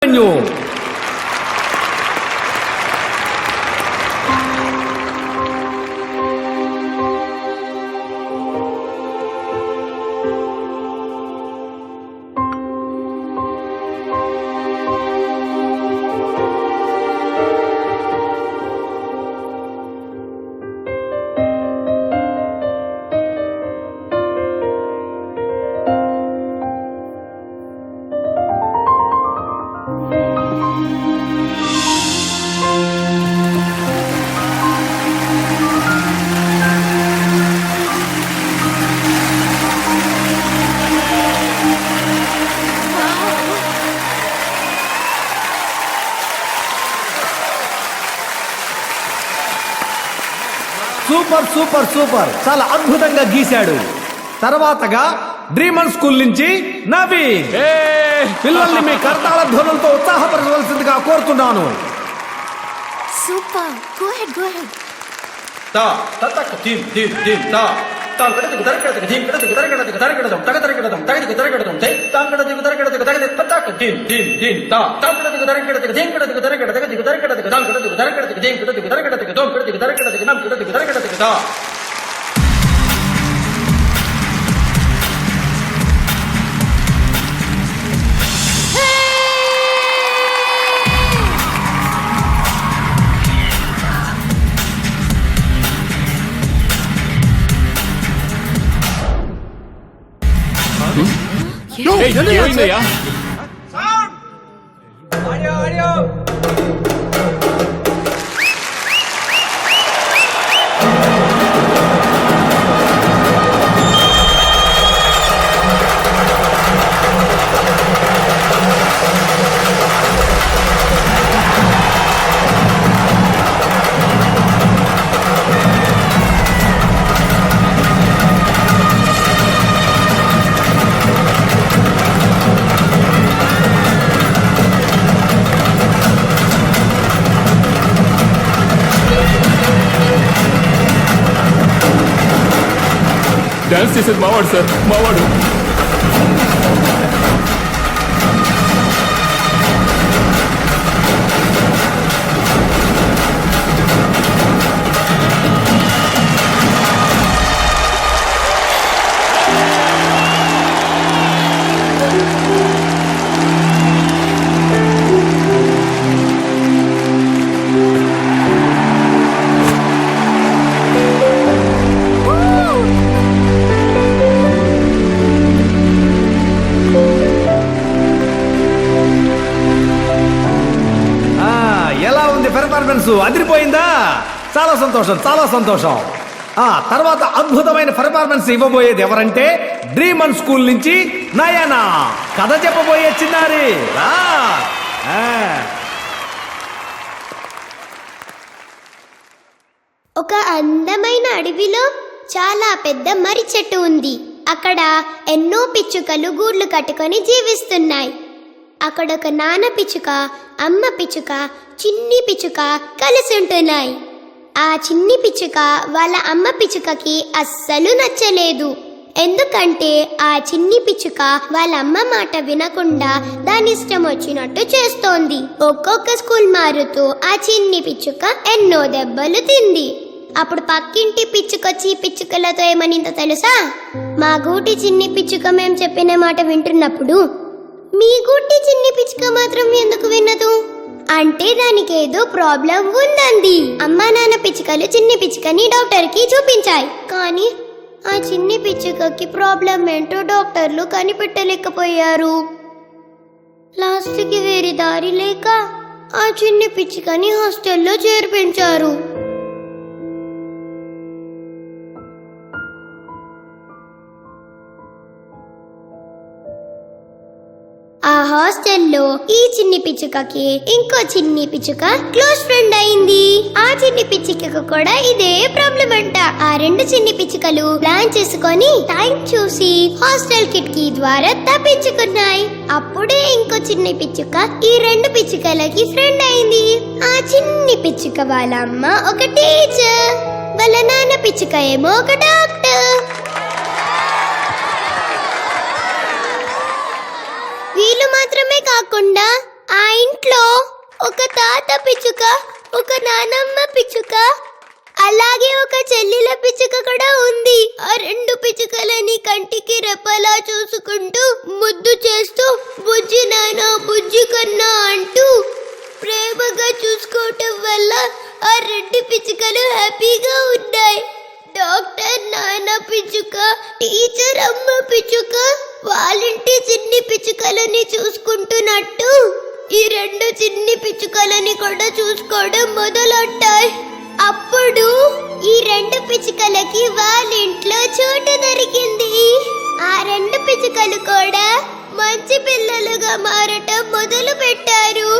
Abhimanyu. Super super super, చాలా అద్భుతంగా గీశాడు. తర్వాతగా డ్రీమన్ స్కూల్ నుంచి నవీన్. పిల్లల్ని మీ కర్తాళ ధ్వనులతో ఉత్సాహపరచవలసిందిగా కోరుతున్నాను. Super, go head go head. తా తతక టీం టీం టీం తా తాంకడది దరకడది టీం కడది దరకడది దరకడదం తగదరకడదం తగది దరకడదం తే తాంకడది దరకడది తగది తతక టీం టీం టీం తా తాంకడది దరకడది టీం కడది దరకడది తగది దరకడది తాంకడది దరకడది టీం కడది దరకడది దోం కడది దరకడది nam కడది దరకడది తా. ఏమైందయ్యా? డాన్స్ చేసేది మావాడు సార్, మావాడు. పెర్ఫార్మెన్స్ అదిరిపోయిందా? చాలా సంతోషం, చాలా సంతోషం. తర్వాత అద్భుతమైన పెర్ఫార్మెన్స్ ఇవ్వబోయేది ఎవరంటే డ్రీమన్ స్కూల్ నుంచి నయన. కథ చెప్పబోయే చిన్నారి. ఒక అందమైన అడవిలో చాలా పెద్ద మర్రి చెట్టు ఉంది. అక్కడ ఎన్నో పిచ్చుకలు గూడ్లు కట్టుకొని జీవిస్తున్నాయి. అక్కడ ఒక నాన్న పిచ్చుక, అమ్మ పిచ్చుక, చిన్ని పిచ్చుక కలిసి ఉంటున్నాయి. ఆ చిన్ని పిచ్చుక వాళ్ళ అమ్మ పిచ్చుకకి అస్సలు నచ్చలేదు. ఎందుకంటే ఆ చిన్ని పిచ్చుక వాళ్ళ అమ్మ మాట వినకుండా దాని ఇష్టం వచ్చినట్టు చేస్తోంది. ఒక్కొక్క స్కూల్ మారుతూ ఆ చిన్ని పిచ్చుక ఎన్నో దెబ్బలు తింది. అప్పుడు పక్కింటి పిచ్చుకొచ్చి పిచ్చుకలతో ఏమనిందో తెలుసా? మా గూటి చిన్ని పిచ్చుక మేం చెప్పిన మాట వింటున్నప్పుడు మీ గుట్టి చిన్ని పిచ్చుక మాత్రం ఎందుకు వినదు అంటే దానికి ఏదో ప్రాబ్లం ఉందంది. అమ్మా నాన్న పిచ్చుకలు చిన్ని పిచ్చుకని డాక్టర్కి చూపించాయి. కానీ ఆ చిన్ని పిచ్చుకకి ప్రాబ్లం ఏంటో డాక్టర్లు కనిపెట్టలేకపోయారు. లాస్ట్కి వేరే దారి లేక ఆ చిన్ని పిచ్చుకని హాస్టల్లో చేర్పించారు. ఆ హాస్టల్లో ఈ చిన్ని పిచ్చుకకి ఇంకో చిన్ని పిచ్చుక క్లోజ్ ఫ్రెండ్ అయింది. ఆ చిన్ని పిచ్చుకకు కూడా ఇదే ప్రాబ్లం అంట. ఆ రెండు చిన్ని పిచ్చుకలు ప్లాన్ చేసుకొని టైం చూసి హాస్టల్ కిటికీ ద్వారా తప్పించుకున్నాయి. అప్పుడే ఇంకో చిన్ని పిచ్చుక ఈ రెండు పిచ్చుకలకి ఫ్రెండ్ అయింది. ఆ చిన్ని పిచ్చుక వాళ్ళ అమ్మ ఒక టీచర్, వాళ్ళ నాన్న పిచ్చుక ఏమో ఒక డాక్టర్. వీళ్ళు మాత్రమే కాకుండా ఆ తాత పిచ్చుక, ఒక నానమ్మ పిచ్చుక, అలాగే ఒక చెల్లెల పిచ్చుక కూడా ఉంది. ఆ రెండు పిచ్చుకలని కంటికి రెప్పలా చూసుకుంటూ ముద్దు చేస్తూ బుజ్జి నాన్న బుజ్జి కన్నా అంటూ ప్రేమగా చూసుకోవటం వల్ల ఆ రెండు పిచ్చుకలు హ్యాపీగా ఉన్నాయి. డాక్టర్ నాన్న పిచ్చుక, టీచర్ అమ్మ పిచ్చుక వాళ్ళింటి చిన్ని పిచ్చుకలని చూసుకుంటున్నట్టు ఈ రెండు చిన్ని పిచ్చుకలని కూడా చూసుకోవడం మొదలెట్టాయి. అప్పుడు ఈ రెండు పిచ్చుకలకి వాళ్ళ ఇంట్లో చోటు దొరికింది. ఆ రెండు పిచ్చుకలు కూడా మంచి పిల్లలుగా మారటం మొదలు పెట్టారు.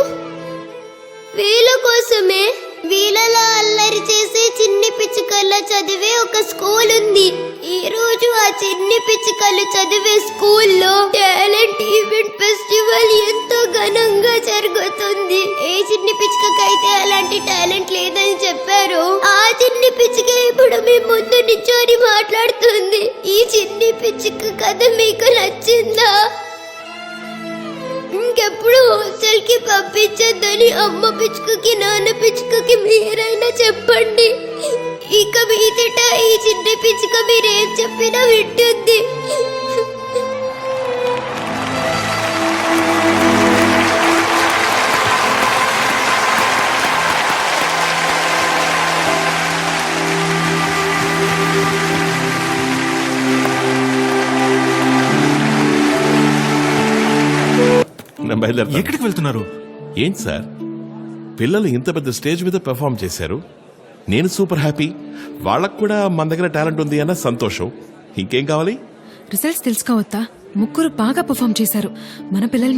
వీళ్ళ కోసమే వీళ్ళలా అల్లరి చేసే చిన్ని పిచ్చుకల చదివే ఒక స్కూల్ ఉంది. ఈ రోజు ఆ చిన్ని పిచ్చుకలు చదివే స్కూల్లో టాలెంట్ ఈవెంట్ ఫెస్టివల్ ఎంతో ఘనంగా జరుగుతుంది. ఏ చిన్ని పిచ్చుకైతే అలాంటి టాలెంట్ లేదని చెప్పారో ఆ చిన్ని పిచ్చుక ఇప్పుడు మీ ముందు నిల్చొని మాట్లాడుతుంది. ఈ చిన్ని పిచ్చుక కథ మీకు నచ్చిందా? ఇంకెప్పుడు హాస్టల్ కి పంపించద్దని అమ్మ పిచ్చుకకి నాన్న పిచ్చుకకి మీరైనా చెప్పండి. ఇక మీదట ఈ చిన్న పిచ్చుక మీరేం చెప్పినా వింటుంది. నేను బయలుదేరుతాను. ఎక్కడికి వెళ్తున్నారు? ఏంటి సార్, పిల్లలు ఇంత పెద్ద స్టేజ్ మీద పెర్ఫామ్ చేశారు. నేను సూపర్ హ్యాపీ. వాళ్ళకు కూడా మన దగ్గర టాలెంట్ ఉంది అన్న సంతోషం. ఇంకేం కావాలి? రిజల్ట్స్ తెలుసుకోవద్దా? ముగ్గురు బాగా పర్ఫామ్ చేశారు. మన పిల్లలు